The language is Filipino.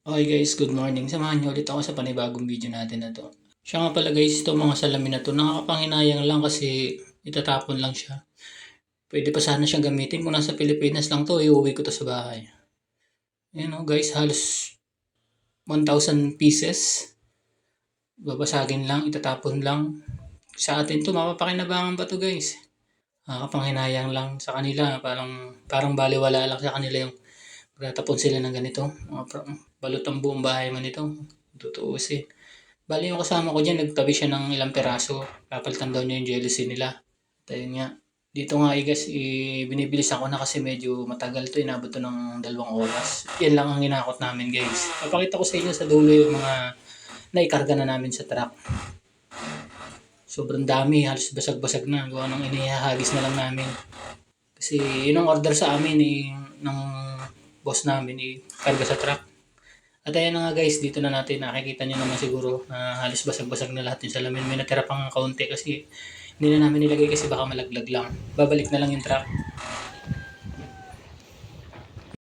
Okay guys, good morning. Samahan niyo ulit ako sa panibagong video natin na 'to. Siya nga pala guys, itong mga salamin na 'to nakakapanghinayang lang kasi itatapon lang siya. Puwede pa sana siyang gamitin kung nasa Pilipinas lang 'to, iuwi ko 'to sa bahay. Ayan oh guys, halos 1,000 pieces. Babasagin lang, itatapon lang. Sa atin 'to mapapakinabangan pa 'to guys. Nakakapanghinayang lang sa kanila, parang parang balewala lang sa kanila yung magtatapon sila ng ganito. Balot ang buong bahay mo nito, kung tutuusin. Bale yung kasama ko diyan nagtabi siya ng ilang piraso, papalitan daw niya yung jealousy nila. At ayun nga, dito nga guys, binibilisan ko na kasi medyo matagal 'to, inabot 'to ng 2 oras. Yan lang ang hinakot namin guys. Papakita ko sa inyo sa dulo yung mga naikarga na namin sa truck. Sobrang dami, halos basag-basag na, gawa ng inihahagis na lang namin. Kasi yun ang order sa amin ng boss namin, karga sa truck. At ayan na nga guys, dito na natin nakikita nyo naman siguro na halos basag-basag na lahat yung salamin. May natira pang kaunti kasi hindi na namin nilagay kasi baka malaglag lang. Babalik na lang yung truck.